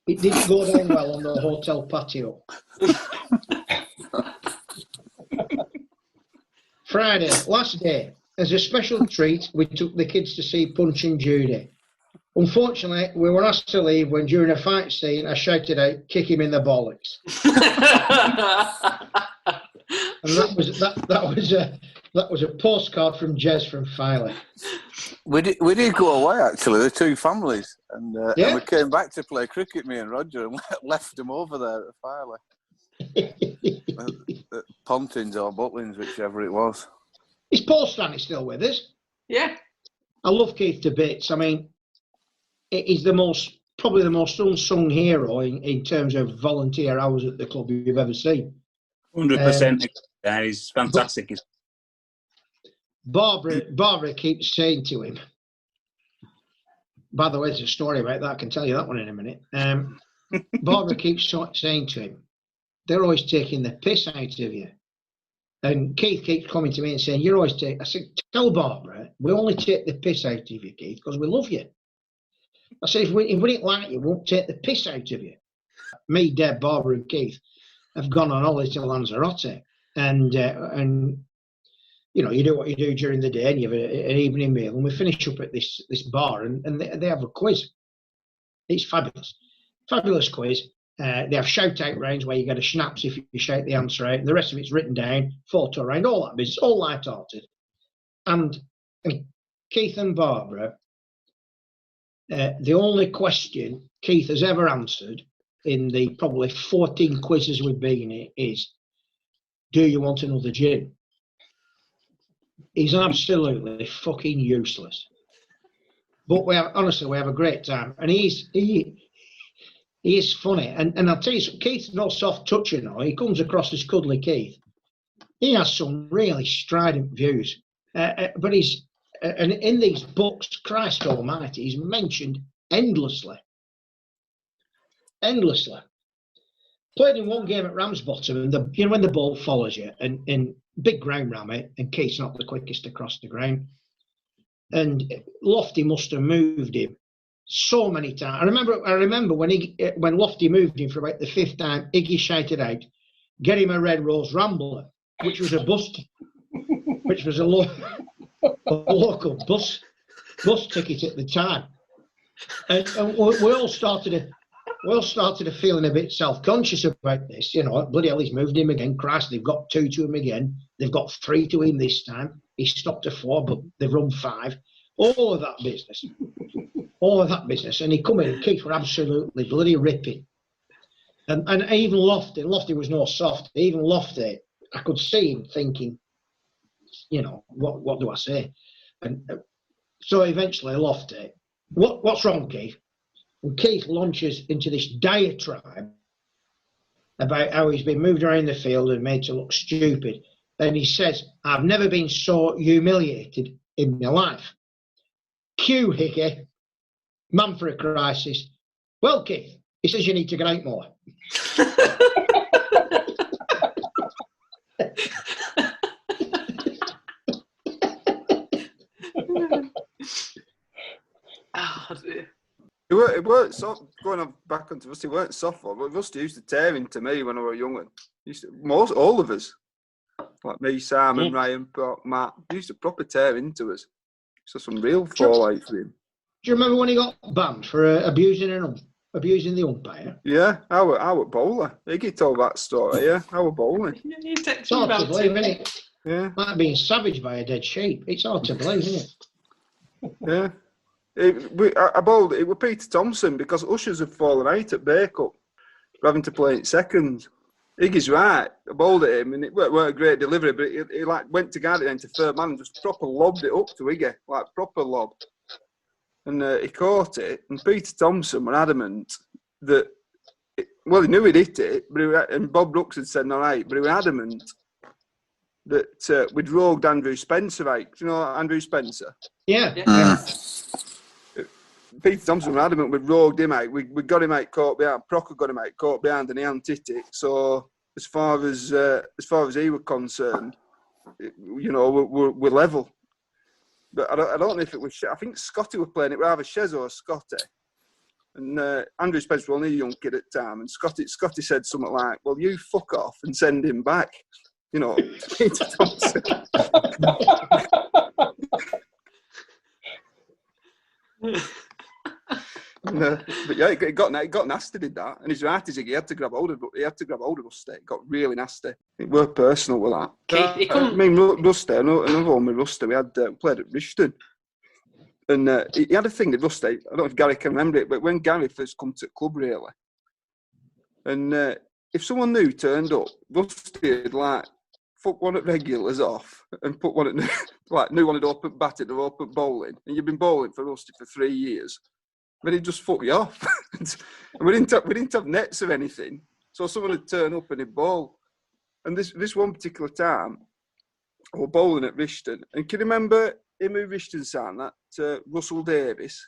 It didn't go down well on the hotel patio. Friday, last day, as a special treat, we took the kids to see Punch and Judy. Unfortunately, we were asked to leave when during a fight scene, I shouted out, "Kick him in the bollocks." And that was a postcard from Jez from Filey. We did go away, actually, the two families. And we came back to play cricket, me and Roger, and left them over there at Filey. At Pontins or Butlins, whichever it was. Is Paul Stanley still with us? Yeah. I love Keith to bits. I mean, he's probably the most unsung hero in terms of volunteer hours at the club you've ever seen. 100%. Yeah, he's fantastic. Barbara keeps saying to him, by the way, there's a story about that. I can tell you that one in a minute. Barbara keeps saying to him, "They're always taking the piss out of you." And Keith keeps coming to me and saying, "You're always taking..." I said, "Tell Barbara, we only take the piss out of you, Keith, because we love you." I said, if we didn't like you, we won't take the piss out of you. Me, Deb, Barbara and Keith have gone on holiday to Lanzarote. And you know, you do what you do during the day and you have an evening meal. And we finish up at this bar and they have a quiz. It's fabulous. Fabulous quiz. They have shout-out rounds where you get a schnapps if you shout the answer out. And the rest of it's written down, photo round, all that business, all light-hearted. And Keith and Barbara, the only question Keith has ever answered in the probably 14 quizzes we've been in is, "Do you want another gin?" He's absolutely fucking useless. But we have a great time. And he is funny. And I'll tell you, Keith's no soft touch, you know. He comes across as cuddly Keith. He has some really strident views. But and in these books, Christ almighty, he's mentioned endlessly. Endlessly. Played in one game at Ramsbottom, and you know when the ball follows you, and big ground ram it, and Keith's not the quickest across the ground. And Lofty must have moved him so many times. I remember when Lofty moved him for about the 5th time, Iggy shouted out, "Get him a Red Rose Rambler," which was a local bus ticket at the time. And we all started feeling a bit self-conscious about this. You know, bloody hell, he's moved him again. Christ, they've got 2 to him again. They've got 3 to him this time. He stopped at 4, but they've run 5. All of that business. And he come in, and Keith were absolutely bloody ripping. And even Lofty was no soft. Even Lofty, I could see him thinking, you know, what do I say? And so eventually Lofty, what's wrong, Keith? And Keith launches into this diatribe about how he's been moved around the field and made to look stupid. And he says, "I've never been so humiliated in my life." Cue Hickey, man for a crisis. "Well, Keith," he says, "you need to get out more." Oh, dear. It weren't soft. Going on back onto Rusty, it weren't soft one, but Rusty used to tear into me when I was younger. All of us, like me, Simon, Ryan, Brock, Matt, used to proper tear into us. So some real fallout for him. Do you remember when he got banned for abusing the umpire? Yeah, our bowler. Iggy told that story. Yeah, our bowler. It's hard to believe, isn't it? Yeah, like being savaged by a dead sheep. It's hard to believe, isn't it? Yeah. I bowled it with Peter Thompson because Ushers had fallen out at Bacup for having to play in seconds. Iggy's right. I bowled at him and it weren't a great delivery, but he like went to guard it into third man and just proper lobbed it up to Iggy, like proper lob. And he caught it. And Peter Thompson were adamant that, he knew he'd hit it, but and Bob Brooks had said all right, but he was adamant that we'd rogued Andrew Spencer out. Do you know Andrew Spencer? Yeah. Peter Thompson was adamant we'd rogued him out. We got him out caught behind. Procker got him out caught behind, and he hadn't hit it. So as far as he was concerned, we're level. But I don't know if it was. I think Scotty were playing it, either Shez or Scotty. And Andrew Spencer was only a young kid at the time, and Scotty said something like, "Well, you fuck off and send him back." You know, Peter Thompson. But yeah, it got nasty, did that? And he's right, he had to grab hold of Rusty. It got really nasty. It were personal with that. I mean, Rusty, another one with Rusty, we had played at Rishton. And he had a thing with Rusty, I don't know if Gary can remember it, but when Gary first come to the club, really, and if someone new turned up, Rusty would like fuck one at regulars off and put one at new one at open batting or open bowling, and you've been bowling for Rusty for 3 years. But he'd just fuck you off. And we didn't have nets or anything. So someone would turn up and he'd bowl. And this one particular time, I was bowling at Rishton. And can you remember him who Rishton signed, that Russell Davis?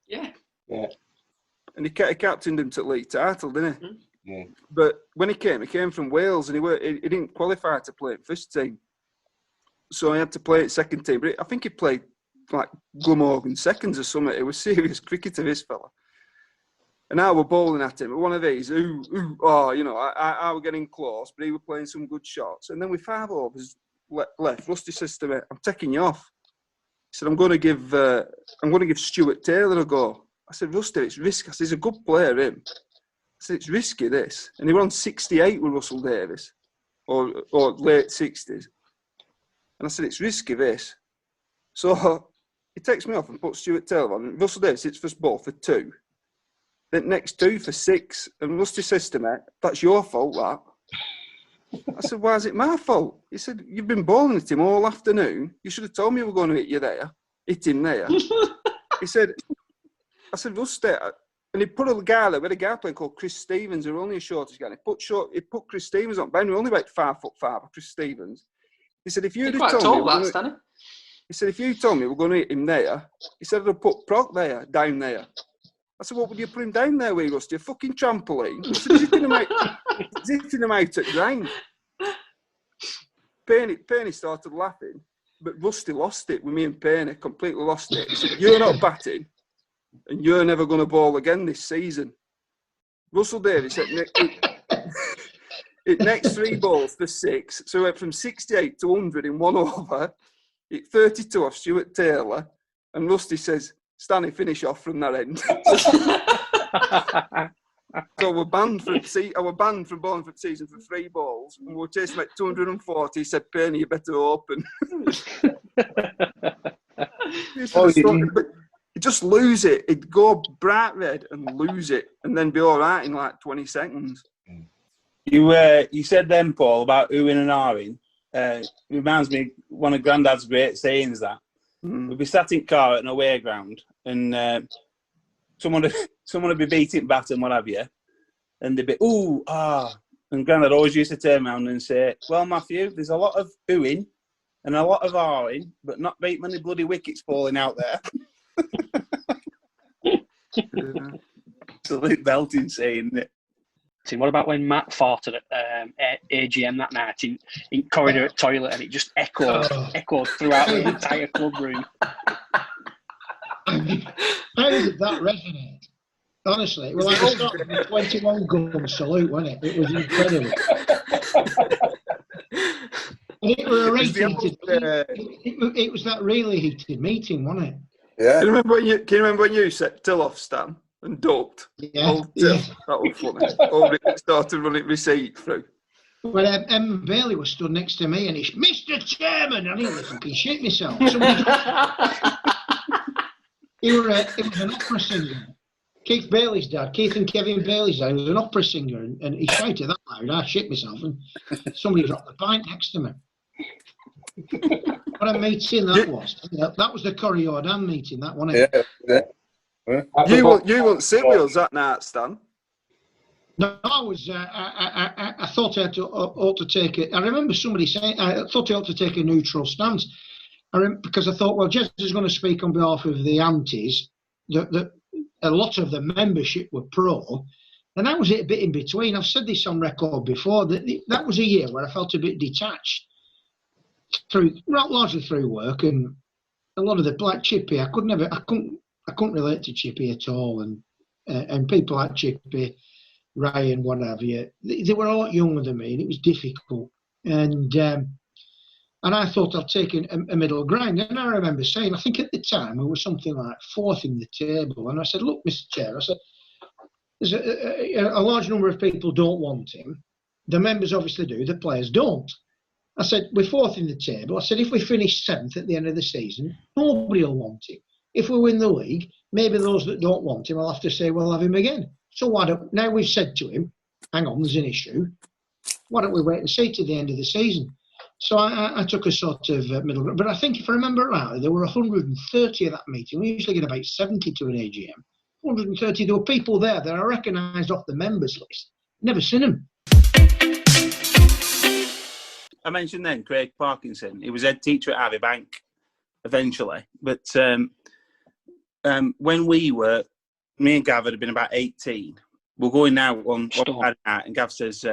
Yeah. And he captained him to the league title, didn't he? Mm-hmm. Yeah. But when he came from Wales and he didn't qualify to play at first team. So he had to play at second team. But I think he played like Glamorgan seconds or something. It was serious cricketer, this fella. And I were bowling at him. One of these, I were getting close, but he was playing some good shots. And then with 5 overs left, Rusty says to me, "I'm taking you off." He said, I'm going to give Stuart Taylor a go. I said, "Rusty, it's risky." I said, "He's a good player, him." I said, "It's risky, this." And he were on 68 with Russell Davis, or late 60s. And I said, "It's risky, this." So he takes me off and puts Stuart Taylor on. Russell Davis hits first ball for 2. Then next 2 for 6. And Rusty says to me, "That's your fault, that." I said, "Why is it my fault?" He said, "You've been bowling at him all afternoon. You should have told me we were going to hit him there. He said, I said, "Rusty," and he put a guy there, we had a guy playing called Chris Stevens, who were only a shortish guy. He put Chris Stevens on. Ben, we're only about 5'5", Chris Stevens. He said, "If you'd have told me..." He said, "If you told me we're going to hit him there," he said, "I'd have put Proc down there." I said, "What would you put him down there with, Rusty? A fucking trampoline?" I said, "He's hitting him out at ground." Payne started laughing, but Rusty lost it with me and Payne, completely lost it. He said, "You're not batting, and you're never going to bowl again this season." Russell Davis said, next 3 balls for 6, so he went from 68 to 100 in 1 over. Hit 32 off Stuart Taylor, and Rusty says, "Stanley, finish off from that end." So we're banned from bowling for the season for 3 balls, and we're chasing about 240. He said, "Penny, you better open." He'd just lose it. He'd go bright red and lose it, and then be all right in like 20 seconds. You said then, Paul, about oohing and ahhing. It reminds me one of Grandad's great sayings that we'd be sat in car at an away ground and someone would be beating bat and what have you, and they'd be ooh ah, and Grandad always used to turn around and say, "Well, Matthew, there's a lot of oohing and a lot of ahhing, but not very many bloody wickets falling out there." Absolute belting saying it. What about when Matt farted at AGM that night in corridor at toilet, and it just echoed throughout the entire club room? How did that resonate? Honestly, well, like the start of the 21 gun salute, wasn't it? It was incredible. And it was a it was that really heated meeting, wasn't it? Yeah. Can you remember when you set Till off, Stan, and ducked? Yeah. Old Till. That was funny. It started running receipt through. Well, Em Bailey was stood next to me, and he's Mr. Chairman. I nearly fucking shit myself. It was an opera singer. Keith and Kevin Bailey's dad, was an opera singer, and he shouted that loud, I shit myself, and somebody dropped the pint next to me. What a meeting that was. That was the Corriordan meeting, that wasn't it? Yeah. You won't sit with us that night, Stan. No, I was. I thought I ought to take it. I remember somebody saying I thought I ought to take a neutral stance. Because I thought, well, Jez is going to speak on behalf of the antis. That a lot of the membership were pro, and that was it a bit in between. I've said this on record before. That was a year where I felt a bit detached largely through work, and a lot of the like Chippy. I couldn't relate to Chippy at all, and people like Chippy, Ryan, what have you. They were a lot younger than me, and it was difficult. And I thought I'd taken a middle ground. And I remember saying, I think at the time we were something like fourth in the table. And I said, look, Mr. Chair, I said, there's a large number of people don't want him. The members obviously do, the players don't. I said, we're fourth in the table. I said, if we finish seventh at the end of the season, nobody will want him. If we win the league, maybe those that don't want him will have to say, we'll have him again. So now we've said to him, hang on, there's an issue. Why don't we wait and see to the end of the season? So I took a sort of middle ground. But I think if I remember rightly, there were 130 at that meeting. We usually get about 70 to an AGM. 130, there were people there that I recognised off the members list. Never seen them. I mentioned then Craig Parkinson. He was head teacher at Ivy Bank eventually. But when me and Gav had been about 18, we're going now on Friday night, and Gav says,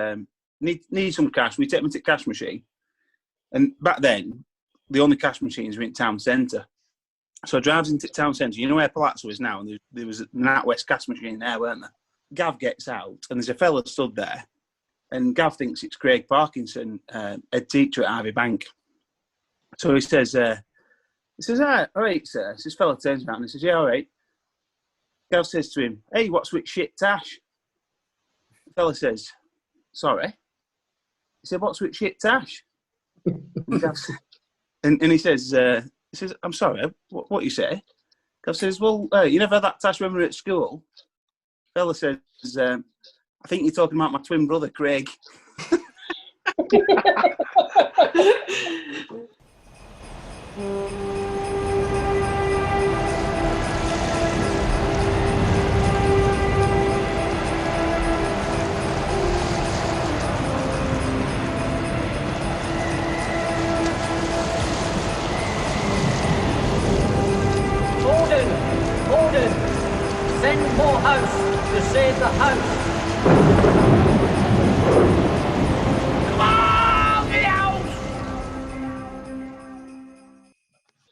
need some cash. We take me to the cash machine. And back then, the only cash machines were in town centre. So I drives into town centre. You know where Palazzo is now? And there was an NatWest cash machine there, weren't there? Gav gets out, and there's a fella stood there. And Gav thinks it's Craig Parkinson, head teacher at Ivy Bank. So he says, all right, sir. So this fella turns around and says, yeah, all right. Gav says to him, hey, what's with shit tash? The fella says, sorry. He said, what's with shit tash? and he says, I'm sorry, what you say? Gav says, well, you never had that tash when we were at school? The fella says, I think you're talking about my twin brother, Craig. Order! Send Moorhouse to save the house!